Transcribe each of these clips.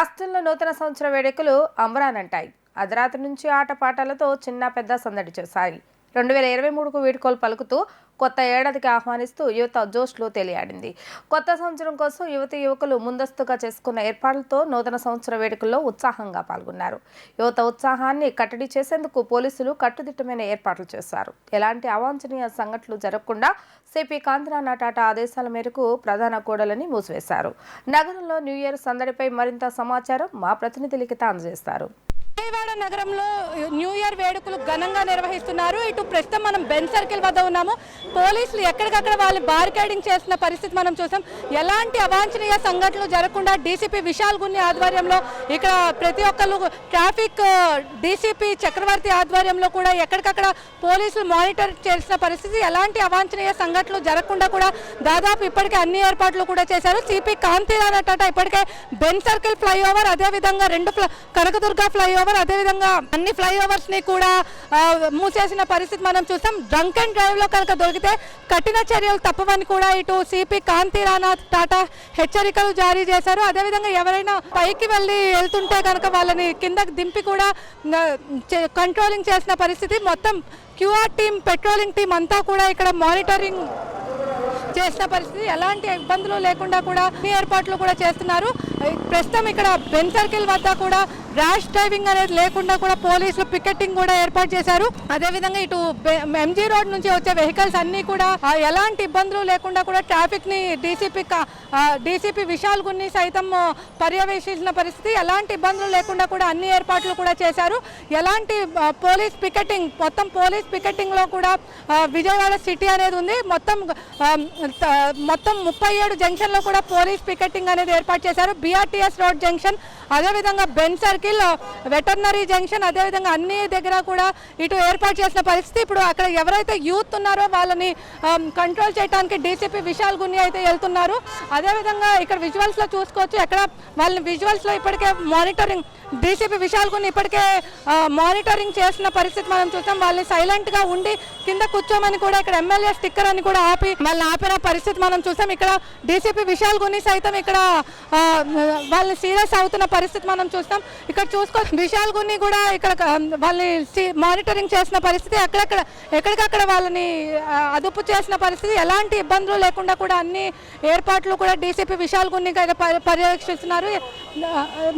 రాష్ట్రంలో నూతన సంవత్సర వేడుకలు అంబరానంటాయి. అర్ధరాత్రి నుంచి ఆటపాటలతో చిన్న పెద్ద సందడి చేశాయి. 2023కు వీడ్కోలు పలుకుతూ కొత్త ఏడాదికి ఆహ్వానిస్తూ యువత జోష్లో తేలియాడింది. కొత్త సంవత్సరం కోసం యువతి యువకులు ముందస్తుగా చేసుకున్న ఏర్పాట్లతో నూతన సంవత్సర వేడుకల్లో ఉత్సాహంగా పాల్గొన్నారు. యువత ఉత్సాహాన్ని కట్టడి చేసేందుకు పోలీసులు కట్టుదిట్టమైన ఏర్పాట్లు చేశారు. ఎలాంటి అవాంఛనీయ సంఘటనలు జరగకుండా సిపి కాంతిరాణ టాటా ఆదేశాల మేరకు ప్రధాన కూడలిని మూసివేశారు. నగరంలో న్యూ ఇయర్ సందడిపై మరింత సమాచారం మా ప్రతినిధులకి అందజేస్తారు. విజయవాడ నగరంలో న్యూ ఇయర్ వేడుకలు ఘనంగా నిర్వహిస్తున్నారు. ఇటు ప్రస్తుతం మనం బెన్ సర్కిల్ వద్ద ఉన్నాము. పోలీసులు ఎక్కడికక్కడ వాళ్ళు బారికేడింగ్ చేస్తున్న పరిస్థితి మనం చూసాం. ఎలాంటి అవాంఛనీయ సంఘటనలు జరగకుండా డీసీపీ విశాల్ గున్ని ఆధ్వర్యంలో ఇక్కడ ప్రతి ఒక్కరు ట్రాఫిక్ డీసీపీ చక్రవర్తి ఆధ్వర్యంలో కూడా ఎక్కడికక్కడ పోలీసులు మానిటర్ చేసిన పరిస్థితి. ఎలాంటి అవాంఛనీయ సంఘటనలు జరగకుండా కూడా దాదాపు ఇప్పటికే అన్ని ఏర్పాట్లు కూడా చేశారు. సిపి కాంతిరాణ టాటా ఇప్పటికే బెన్ సర్కిల్ ఫ్లైఓవర్, అదేవిధంగా కనకదుర్గ ఫ్లైఓవర్, అదేవిధంగా అన్ని ఫ్లైఓవర్స్ ని కూడా మూసేసిన పరిస్థితి మనం చూసాం. డ్రంక్ అండ్ డ్రైవ్ లో కనుక దొరికితే కఠిన చర్యలు తప్పవని కూడా ఇటు సిపి కాంతిరాణ టాటా హెచ్చరికలు జారీ చేశారు. అదేవిధంగా ఎవరైనా పైకి వెళ్తుంటే కనుక వాళ్ళని కిందకి దింపి కూడా కంట్రోలింగ్ చేసిన పరిస్థితి. మొత్తం క్యూఆర్ టీం, పెట్రోలింగ్ టీం అంతా కూడా ఇక్కడ మానిటరింగ్ చేసిన పరిస్థితి. ఎలాంటి ఇబ్బందులు లేకుండా కూడా ఏర్పాట్లు కూడా చేస్తున్నారు. ప్రస్తుతం ఇక్కడ బెన్ సర్కిల్ వద్ద కూడా ర్యాష్ డ్రైవింగ్ అనేది లేకుండా కూడా పోలీసులు పికెటింగ్ కూడా ఏర్పాటు చేశారు. అదేవిధంగా ఇటు ఎంజీ రోడ్ నుంచి వచ్చే వెహికల్స్ అన్ని కూడా ఎలాంటి ఇబ్బందులు లేకుండా కూడా ట్రాఫిక్ ని డీసీపీ విశాల్ గున్ని సైతం పర్యవేక్షించిన పరిస్థితి. ఎలాంటి ఇబ్బందులు లేకుండా కూడా అన్ని ఏర్పాట్లు కూడా చేశారు. ఎలాంటి పోలీస్ పికెటింగ్, మొత్తం పోలీస్ పికెటింగ్ లో కూడా విజయవాడ సిటీ అనేది ఉంది. మొత్తం 37 జంక్షన్ లో కూడా పోలీస్ పికెటింగ్ అనేది ఏర్పాటు చేశారు. బిఆర్టీఎస్ రోడ్ జంక్షన్, అదేవిధంగా బెన్ సర్కిల్, వెటర్నరీ జంక్షన్, అదేవిధంగా అన్ని దగ్గర కూడా ఇటు ఏర్పాటు చేసిన పరిస్థితి. ఇప్పుడు అక్కడ ఎవరైతే యూత్ ఉన్నారో వాళ్ళని కంట్రోల్ చేయడానికి డీసీపీ విశాల్ గున్ని అయితే వెళ్తున్నారు. అదేవిధంగా ఇక్కడ విజువల్స్ లో చూసుకోవచ్చు. ఎక్కడ వాళ్ళని విజువల్స్ లో ఇప్పటికే మానిటరింగ్ డీసీపీ విశాల్ గున్ని ఇప్పటికే మానిటరింగ్ చేసిన పరిస్థితి మనం చూసాం. వాళ్ళని సైలెంట్ గా ఉండి కింద కూర్చోమని కూడా ఇక్కడ ఎమ్మెల్యే స్టిక్కర్ అని కూడా వాళ్ళని ఆపిన పరిస్థితి మనం చూసాం. ఇక్కడ డీసీపీ విశాల్ గున్ని సైతం ఇక్కడ వాళ్ళని సీరియస్ అవుతున్న పరిస్థితి మనం చూస్తాం. ఇక్కడ విశాల్ గున్ని కూడా ఇక్కడ వాళ్ళని మానిటరింగ్ చేసిన పరిస్థితి. ఎక్కడికక్కడ వాళ్ళని అదుపు చేసిన పరిస్థితి. ఎలాంటి ఇబ్బందులు లేకుండా కూడా అన్ని ఏర్పాట్లు కూడా డీసీపీ విశాల్ గున్ని పర్యవేక్షిస్తున్నారు.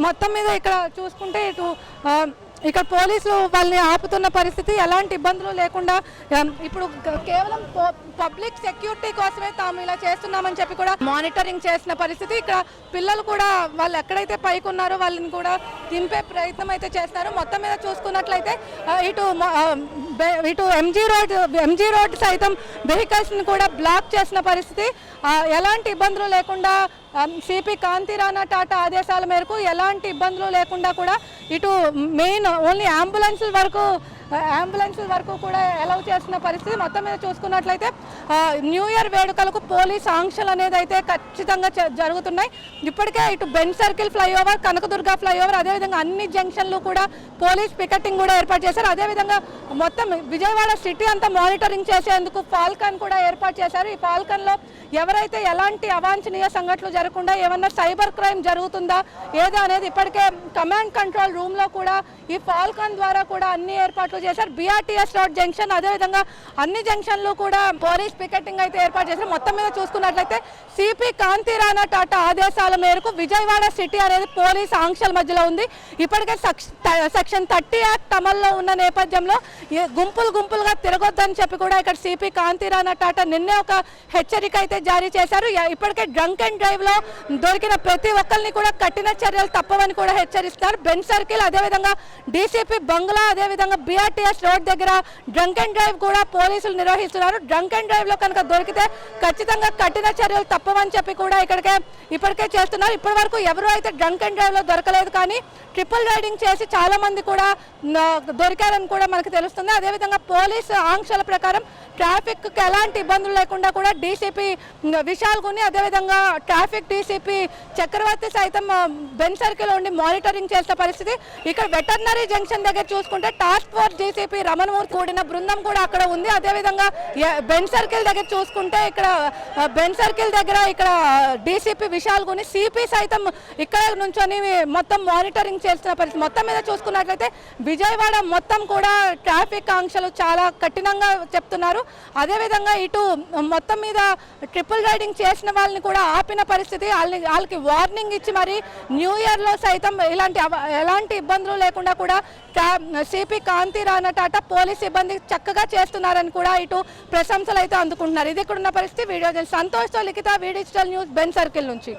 మొత్తం మీద ఇక్కడ చూసుకుంటే ఇక్కడ పోలీసులు వాళ్ళని ఆపుతున్న పరిస్థితి. ఎలాంటి ఇబ్బందులు లేకుండా ఇప్పుడు కేవలం పబ్లిక్ సెక్యూరిటీ కోసమే తాము ఇలా చేస్తున్నామని చెప్పి కూడా మానిటరింగ్ చేసిన పరిస్థితి. ఇక్కడ పిల్లలు కూడా వాళ్ళు ఎక్కడైతే పైకి ఉన్నారో వాళ్ళని కూడా దింపే ప్రయత్నం అయితే చేస్తున్నారు. మొత్తం మీద చూసుకున్నట్లయితే ఇటు ఎంజీ రోడ్ సైతం వెహికల్స్ ని కూడా బ్లాక్ చేసిన పరిస్థితి. ఎలాంటి ఇబ్బందులు లేకుండా సిపి కాంతిరాణ టాటా ఆదేశాల మేరకు ఎలాంటి ఇబ్బందులు లేకుండా కూడా ఇటు మెయిన్ ఓన్లీ అంబులెన్స్ వరకు కూడా అలౌ చేస్తున్న పరిస్థితి. మొత్తం మీద చూసుకున్నట్లయితే న్యూ ఇయర్ వేడుకలకు పోలీస్ ఆంక్షలు అనేది అయితే ఖచ్చితంగా జరుగుతున్నాయి. ఇప్పటికే ఇటు Ben circle flyover, Kanakadurga flyover, అదేవిధంగా అన్ని జంక్షన్లు కూడా పోలీస్ పికెటింగ్ కూడా ఏర్పాటు చేశారు. అదేవిధంగా మొత్తం విజయవాడ సిటీ అంతా మానిటరింగ్ చేసేందుకు ఫాల్కన్ కూడా ఏర్పాటు చేశారు. ఈ ఫాల్కన్లో ఎవరైతే ఎలాంటి అవాంఛనీయ సంఘటనలు జరగకుండా ఏమన్నా సైబర్ క్రైమ్ జరుగుతుందా ఏదో అనేది ఇప్పటికే కమాండ్ కంట్రోల్ రూమ్లో కూడా ఈ ఫాల్కన్ ద్వారా కూడా అన్ని ఏర్పాట్లు చేశారు. బిఆర్టీఎస్ రోడ్ జంక్షన్, అదేవిధంగా అన్ని జంక్షన్లు కూడా పోలీస్ పికెటింగ్ అయితే ఏర్పాటు చేశారు. మొత్తం మీద చూసుకున్నట్లయితే సిపి కాంతిరాణ టాటా ఆదేశాల మేరకు విజయవాడ సిటీ అనేది పోలీస్ ఆంక్షల మధ్యలో ఉంది. ఇప్పటికే సెక్షన్ 30 యాక్ట్ అమల్లో ఉన్న నేపథ్యంలో గుంపులుగా తిరగొద్దని చెప్పి కూడా ఇక్కడ సిపి కాంతిరాణ టాటా నిన్నే ఒక హెచ్చరిక అయితే జారీ చేశారు. ఇప్పటికే డ్రంక్ అండ్ డ్రైవ్ లో దొరికిన ప్రతి ఒక్కరిని కూడా కఠిన చర్యలు తప్పవని కూడా హెచ్చరిస్తారు. బెన్ సర్కిల్, అదేవిధంగా డీసీపీ బంగ్లా, అదేవిధంగా బిఆర్టీఎస్ రోడ్ దగ్గర డ్రంక్ అండ్ డ్రైవ్ కూడా పోలీసులు నిర్వహిస్తున్నారు. డ్రంక్ అండ్ డ్రైవ్ లో కనుక దొరికితే ఖచ్చితంగా కఠిన చర్యలు తప్పవని చెప్పి కూడా ఇప్పటికే చేస్తున్నారు. ఇప్పటి వరకు ఎవరు అయితే డ్రంక్ అండ్ డ్రైవ్ లో దొరకలేదు, కానీ ట్రిపుల్ రైడింగ్ చేసి చాలా మంది కూడా దొరికారని కూడా మనకు తెలుస్తుంది. అదేవిధంగా పోలీసు ఆంక్షల ప్రకారం ట్రాఫిక్ ఎలాంటి ఇబ్బందులు లేకుండా కూడా డీసీపీ విశాల్ గున్ని, అదేవిధంగా ట్రాఫిక్ డీసీపీ చక్రవర్తి సైతం బెన్ సర్కిల్ ఉండి మానిటరింగ్ చేసిన పరిస్థితి. ఇక్కడ వెటర్నరీ జంక్షన్ దగ్గర చూసుకుంటే task force enforce DCP Ramanamurthy కూడిన బృందం కూడా అక్కడ ఉంది. అదేవిధంగా బెన్ సర్కిల్ దగ్గర చూసుకుంటే ఇక్కడ బెన్ సర్కిల్ దగ్గర ఇక్కడ డీసీపీ విశాల్ గుని సిపి సైతం ఇక్కడ నుంచొని మొత్తం మానిటరింగ్ చేస్తున్న పరిస్థితి. మొత్తం మీద చూసుకున్నట్లయితే విజయవాడ మొత్తం కూడా ట్రాఫిక్ ఆంక్షలు చాలా కఠినంగా చెప్తున్నారు. అదేవిధంగా ఇటు మొత్తం మీద ట్రిపుల్ రైడింగ్ చేసిన వాళ్ళని కూడా ఆపిన పరిస్థితి. వాళ్ళకి వార్నింగ్ ఇచ్చి మరి న్యూ ఇయర్లో సైతం ఎలాంటి ఇబ్బందులు లేకుండా కూడా సిపి కాంతి రాణా టాటా పోలీస్ సిబ్బంది చక్కగా చేస్తున్నారని కూడా ఇటు ప్రశంసలు అయితే అందుకుంటున్నారు. ఇది ఇక్కడ ఉన్న పరిస్థితి. వీడియో సంతోష్తో లిఖిత, వి డిజిటల్ న్యూస్, బెన్ సర్కిల్ నుంచి.